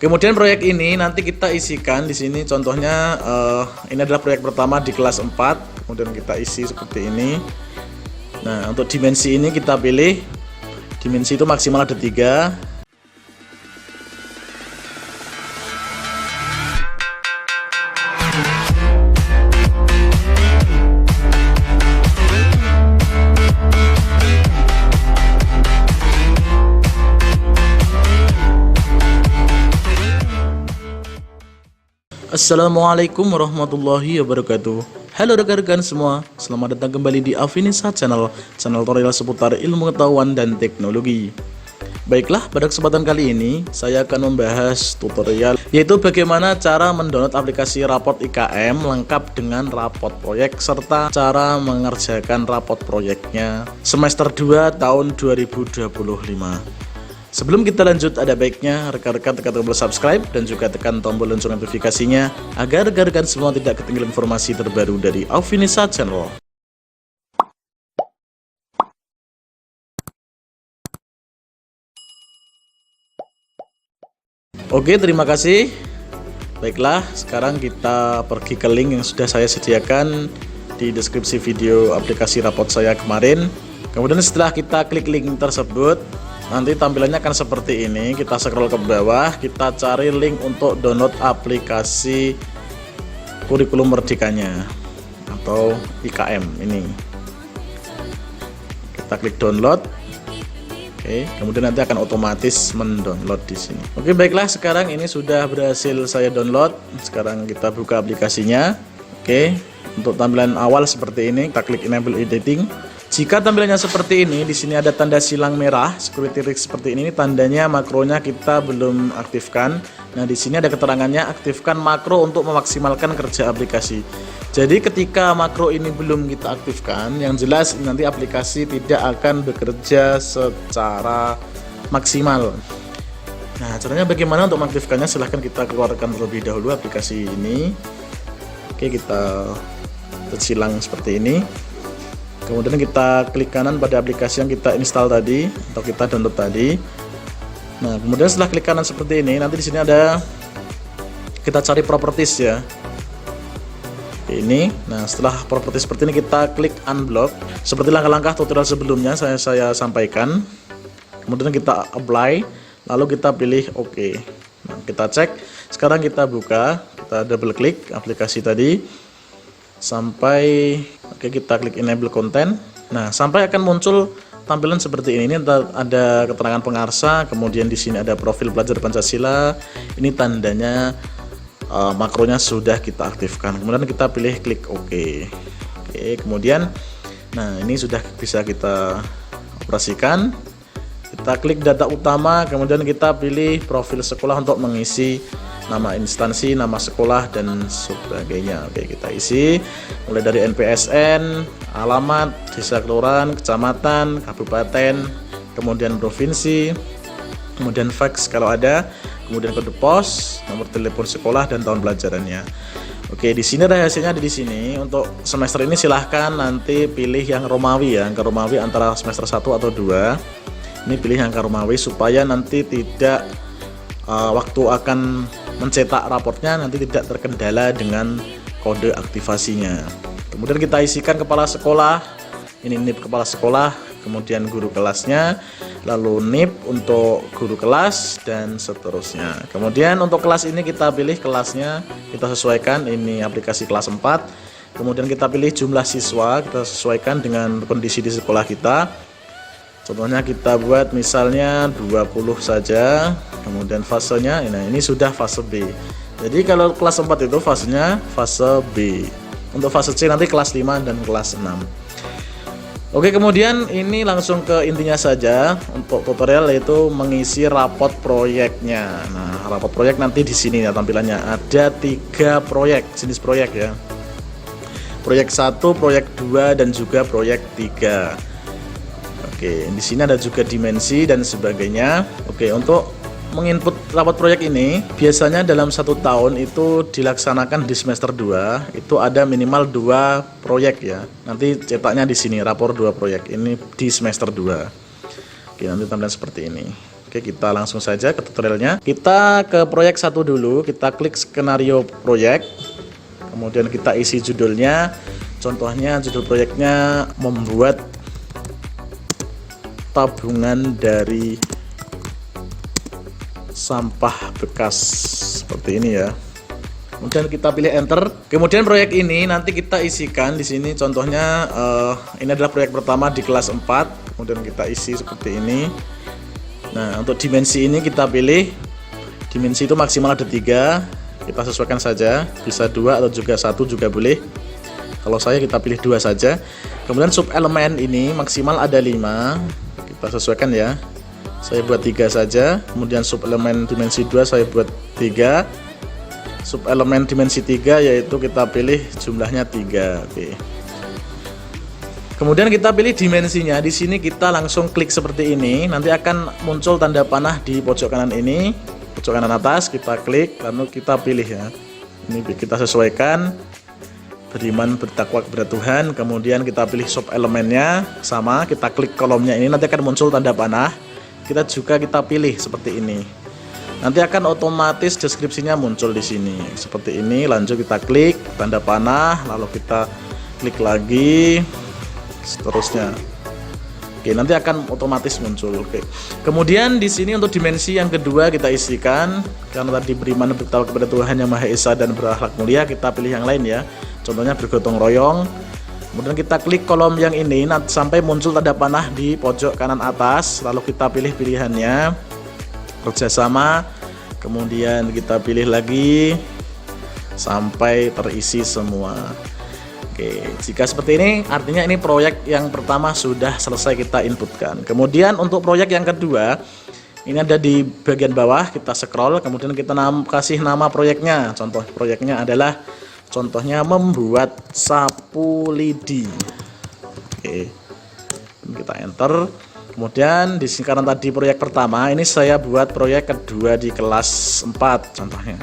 Kemudian proyek ini nanti kita isikan di sini contohnya ini adalah proyek pertama di kelas 4, kemudian kita isi seperti ini. Nah, untuk dimensi ini kita pilih dimensi itu maksimal ada 3. Assalamualaikum warahmatullahi wabarakatuh. Halo rekan-rekan semua, selamat datang kembali di Afinisa Channel tutorial seputar ilmu pengetahuan dan teknologi. Baiklah, pada kesempatan kali ini saya akan membahas tutorial yaitu bagaimana cara mendownload aplikasi raport IKM lengkap dengan raport proyek serta cara mengerjakan raport proyeknya semester 2 tahun 2025. Sebelum kita lanjut, ada baiknya rekan-rekan tekan tombol subscribe dan juga tekan tombol lonceng notifikasinya agar rekan-rekan semua tidak ketinggalan informasi terbaru dari Afinisa Channel. Oke, terima kasih. Baiklah, sekarang kita pergi ke link yang sudah saya sediakan di deskripsi video aplikasi raport saya kemarin. Kemudian setelah kita klik link tersebut, nanti tampilannya akan seperti ini. Kita scroll ke bawah, kita cari link untuk download aplikasi kurikulum merdekanya atau IKM ini. Kita klik download. Oke, kemudian nanti akan otomatis mendownload di sini. Oke, baiklah, sekarang ini sudah berhasil saya download. Sekarang kita buka aplikasinya. Oke, untuk tampilan awal seperti ini, kita klik enable editing. Jika tampilannya seperti ini, di sini ada tanda silang merah, security risk seperti ini, tandanya makronya kita belum aktifkan. Nah, di sini ada keterangannya aktifkan makro untuk memaksimalkan kerja aplikasi. Jadi ketika makro ini belum kita aktifkan, yang jelas nanti aplikasi tidak akan bekerja secara maksimal. Nah, caranya bagaimana untuk mengaktifkannya? Silahkan kita keluarkan terlebih dahulu aplikasi ini. Oke, kita silang seperti ini. Kemudian kita klik kanan pada aplikasi yang kita install tadi atau kita download tadi. Nah, kemudian setelah klik kanan seperti ini, nanti di sini ada kita cari properties ya. Ini. Nah, setelah properties seperti ini kita klik unblock. Seperti langkah-langkah tutorial sebelumnya saya sampaikan. Kemudian kita apply, lalu kita pilih OK. Nah, kita cek. Sekarang kita buka, kita double klik aplikasi tadi sampai oke, kita klik enable content. Nah, sampai akan muncul tampilan seperti ini. Ini ada keterangan pengarsa, kemudian di sini ada profil pelajar Pancasila. Ini tandanya makronya sudah kita aktifkan. Kemudian kita pilih klik OK. Oke, kemudian nah, ini sudah bisa kita operasikan. Kita klik data utama, kemudian kita pilih profil sekolah untuk mengisi nama instansi, nama sekolah dan sebagainya. Oke, kita isi mulai dari NPSN, alamat, desa, kelurahan, kecamatan, kabupaten, kemudian provinsi, kemudian fax kalau ada, kemudian kode pos, nomor telepon sekolah dan tahun pelajarannya. Oke, di sini rahasianya ada di sini. Untuk semester ini silahkan nanti pilih yang Romawi ya, angka Romawi antara semester 1 atau 2. Ini pilih angka Romawi supaya nanti tidak waktu akan mencetak raportnya nanti tidak terkendala dengan kode aktivasinya. Kemudian kita isikan kepala sekolah, ini NIP kepala sekolah, kemudian guru kelasnya, lalu NIP untuk guru kelas dan seterusnya. Kemudian untuk kelas ini kita pilih kelasnya, kita sesuaikan, ini aplikasi kelas 4. Kemudian kita pilih jumlah siswa, kita sesuaikan dengan kondisi di sekolah kita. Contohnya kita buat misalnya 20 saja. Kemudian fasenya, nah ini sudah fase B. Jadi kalau kelas 4 itu fasenya fase B. Untuk fase C nanti kelas 5 dan kelas 6. Oke, kemudian ini langsung ke intinya saja untuk tutorial, yaitu mengisi raport proyeknya. Nah, raport proyek nanti di sini ya tampilannya. Ada 3 proyek, jenis proyek ya. Proyek 1, proyek 2 dan juga proyek 3. Oke, di sini ada juga dimensi dan sebagainya. Oke, untuk menginput raport proyek ini biasanya dalam 1 tahun itu dilaksanakan di semester 2 itu ada minimal 2 proyek ya. Nanti cetaknya di sini rapor 2 proyek ini di semester 2. Oke, nanti tampilan seperti ini. Oke, kita langsung saja ke tutorialnya. Kita ke proyek 1 dulu, kita klik skenario proyek. Kemudian kita isi judulnya. Contohnya judul proyeknya membuat tabungan dari sampah bekas, seperti ini ya. Kemudian kita pilih enter. Kemudian proyek ini nanti kita isikan di sini. Contohnya ini adalah proyek pertama di kelas 4. Kemudian kita isi seperti ini. Nah, untuk dimensi ini kita pilih, dimensi itu maksimal ada 3, kita sesuaikan saja, bisa 2 atau juga 1 juga boleh. Kalau saya kita pilih 2 saja. Kemudian sub elemen ini maksimal ada 5, kita sesuaikan ya. Saya buat 3 saja. Kemudian sub elemen dimensi 2 saya buat 3. Sub elemen dimensi 3 yaitu kita pilih jumlahnya 3. Oke. Kemudian kita pilih dimensinya. Di sini kita langsung klik seperti ini. Nanti akan muncul tanda panah di pojok kanan ini, pojok kanan atas. Kita klik, lalu kita pilih ya. Ini kita sesuaikan. Beriman, bertakwa kepada Tuhan. Kemudian kita pilih sub elemennya sama. Kita klik kolomnya ini. Nanti akan muncul tanda panah. Kita pilih seperti ini. Nanti akan otomatis deskripsinya muncul di sini. Seperti ini. Lanjut kita klik tanda panah. Lalu kita klik lagi. Seterusnya. Oke, nanti akan otomatis muncul. Oke. Kemudian di sini untuk dimensi yang kedua kita isikan, karena tadi beriman bertakwa kepada Tuhan yang Maha Esa dan berakhlak mulia, kita pilih yang lain ya. Contohnya bergotong royong. Kemudian kita klik kolom yang ini sampai muncul tanda panah di pojok kanan atas, lalu kita pilih pilihannya kerjasama. Kemudian kita pilih lagi sampai terisi semua. Oke, jika seperti ini artinya ini proyek yang pertama sudah selesai kita inputkan. Kemudian untuk proyek yang kedua, ini ada di bagian bawah, kita scroll, kemudian kita kasih nama proyeknya. Contoh proyeknya adalah contohnya membuat sapu lidi. Oke, kita enter. Kemudian di sini karena tadi proyek pertama, ini saya buat proyek kedua di kelas 4 contohnya.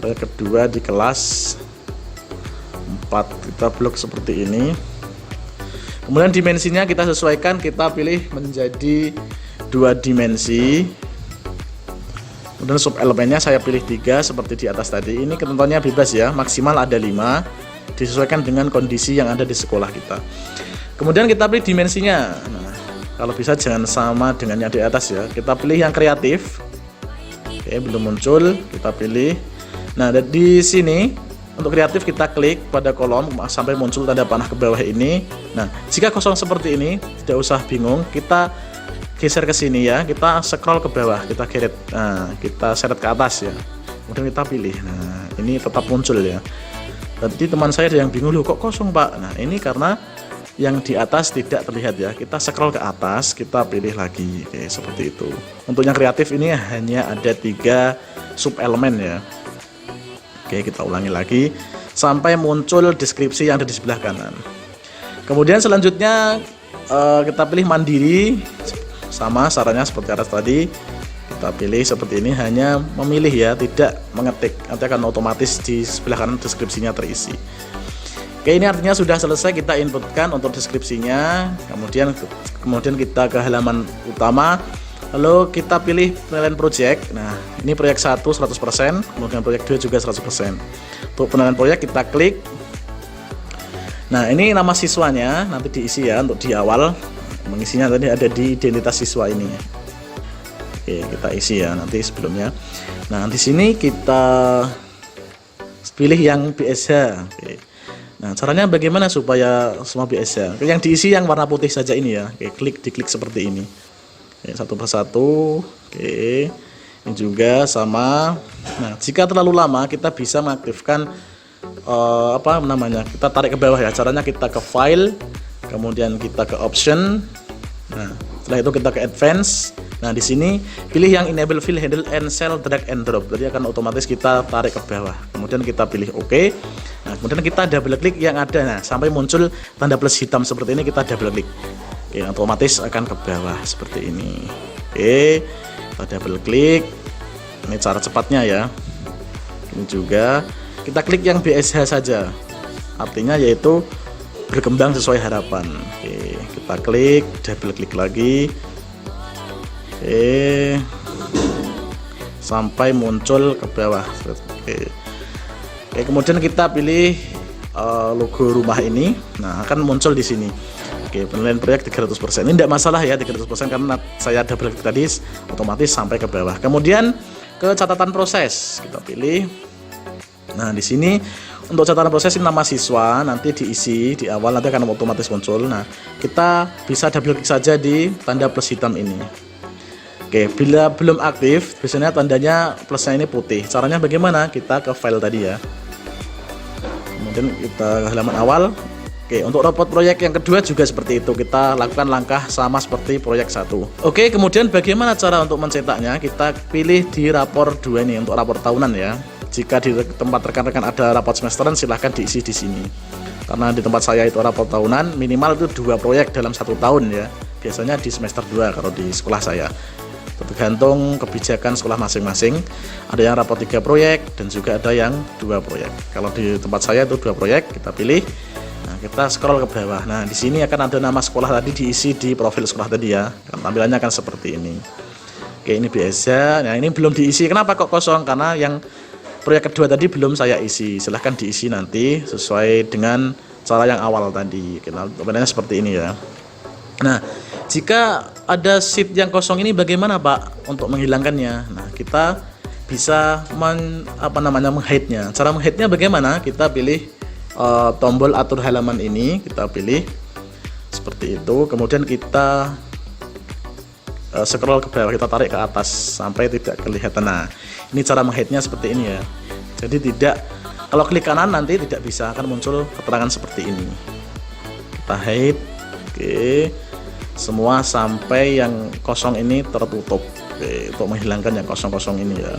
Proyek kedua di kelas 4, kita blok seperti ini. Kemudian dimensinya kita sesuaikan, kita pilih menjadi 2 dimensi. Kemudian sub elemennya saya pilih 3 seperti di atas tadi. Ini ketentuannya bebas ya, maksimal ada 5, disesuaikan dengan kondisi yang ada di sekolah kita. Kemudian kita pilih dimensinya. Nah, kalau bisa jangan sama dengan yang di atas ya. Kita pilih yang kreatif. Oke, belum muncul, kita pilih. Nah, di sini untuk kreatif kita klik pada kolom sampai muncul tanda panah ke bawah ini. Nah, jika kosong seperti ini, tidak usah bingung, kita geser ke sini ya, kita scroll ke bawah, kita geret, nah, kita seret ke atas ya. Kemudian kita pilih. Nah, ini tetap muncul ya. Tadi teman saya ada yang bingung, loh kok kosong Pak? Nah, ini karena yang di atas tidak terlihat ya. Kita scroll ke atas, kita pilih lagi. Oke, seperti itu. Untuk yang kreatif ini hanya ada 3 sub elemen ya. Oke, kita ulangi lagi sampai muncul deskripsi yang ada di sebelah kanan. Kemudian selanjutnya kita pilih mandiri, sama sarannya seperti atas tadi. Kita pilih seperti ini, hanya memilih ya, tidak mengetik. Nanti akan otomatis di sebelah kanan deskripsinya terisi. Oke, ini artinya sudah selesai kita inputkan untuk deskripsinya. Kemudian kita ke halaman utama. Lalu kita pilih penilaian project. Nah, ini proyek 1 100%, kemudian proyek 2 juga 100%. Untuk penilaian proyek kita klik. Nah, ini nama siswanya nanti diisi ya untuk di awal. Mengisinya tadi ada di identitas siswa ini. Oke, kita isi ya nanti sebelumnya. Nah, di sini kita pilih yang BSH. Oke. Nah, caranya bagaimana supaya semua BSH? Yang diisi yang warna putih saja ini ya. Oke, diklik seperti ini. Oke, satu persatu. Oke, ini juga sama. Nah, jika terlalu lama kita bisa mengaktifkan kita tarik ke bawah ya. Caranya kita ke file, kemudian kita ke option. Nah, setelah itu kita ke advance. Nah, di sini pilih yang enable fill handle and cell drag and drop. Jadi akan otomatis kita tarik ke bawah. Kemudian kita pilih OK. Nah, kemudian kita double klik yang ada. Nah, sampai muncul tanda plus hitam seperti ini, kita double klik. Oke, otomatis akan ke bawah seperti ini. Oke, kita double klik. Ini cara cepatnya ya. Ini juga kita klik yang BSH saja. Artinya yaitu berkembang sesuai harapan. Oke, kita klik, double klik lagi. Oke, sampai muncul ke bawah. Oke, kemudian kita pilih logo rumah ini. Nah, akan muncul di sini. Oke, penilaian proyek 300%. Ini tidak masalah ya 300% karena saya double klik tadi otomatis sampai ke bawah. Kemudian ke catatan proses kita pilih. Nah, di sini untuk catatan proses ini nama siswa, nanti diisi di awal, nanti akan otomatis muncul. Nah, kita bisa double klik saja di tanda plus hitam ini. Oke, bila belum aktif, biasanya tandanya plusnya ini putih. Caranya bagaimana? Kita ke file tadi ya. Kemudian kita ke halaman awal. Oke, untuk raport proyek yang kedua juga seperti itu. Kita lakukan langkah sama seperti proyek 1. Oke, kemudian bagaimana cara untuk mencetaknya? Kita pilih di rapor 2 ini untuk rapor tahunan ya. Jika di tempat rekan-rekan ada rapor semesteran, silahkan diisi di sini. Karena di tempat saya itu rapor tahunan, minimal itu 2 proyek dalam 1 tahun ya. Biasanya di semester 2 kalau di sekolah saya. Tergantung kebijakan sekolah masing-masing. Ada yang rapor 3 proyek dan juga ada yang 2 proyek. Kalau di tempat saya itu 2 proyek, kita pilih. Nah, kita scroll ke bawah. Nah, di sini akan ada nama sekolah tadi diisi di profil sekolah tadi ya. Tampilannya akan seperti ini. Oke, ini biasa. Nah, ini belum diisi. Kenapa kok kosong? Karena yang proyek kedua tadi belum saya isi. Silahkan diisi nanti sesuai dengan cara yang awal tadi. Tampilannya seperti ini ya. Nah, jika ada sheet yang kosong ini bagaimana Pak untuk menghilangkannya? Nah, kita bisa menghide-nya. Cara menghide-nya bagaimana? Kita pilih tombol atur halaman ini, kita pilih seperti itu. Kemudian kita scroll ke bawah, kita tarik ke atas sampai tidak kelihatan. Nah, ini cara menghide-nya seperti ini ya. Jadi tidak, kalau klik kanan nanti tidak bisa, akan muncul keterangan seperti ini. Kita hide. Oke, semua sampai yang kosong ini tertutup. Oke, untuk menghilangkan yang kosong-kosong ini ya.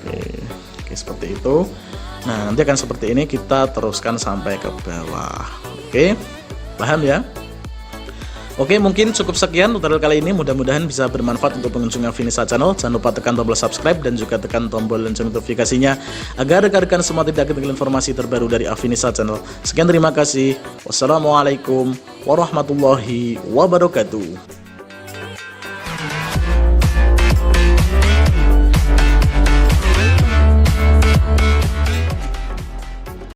Oke, seperti itu. Nah, nanti akan seperti ini, kita teruskan sampai ke bawah. Oke, paham ya? Oke, mungkin cukup sekian tutorial kali ini. Mudah-mudahan bisa bermanfaat untuk pengunjung Afinisa Channel. Jangan lupa tekan tombol subscribe dan juga tekan tombol lonceng notifikasinya agar rekan-rekan semua tidak ketinggalan informasi terbaru dari Afinisa Channel. Sekian, terima kasih. Wassalamualaikum warahmatullahi wabarakatuh.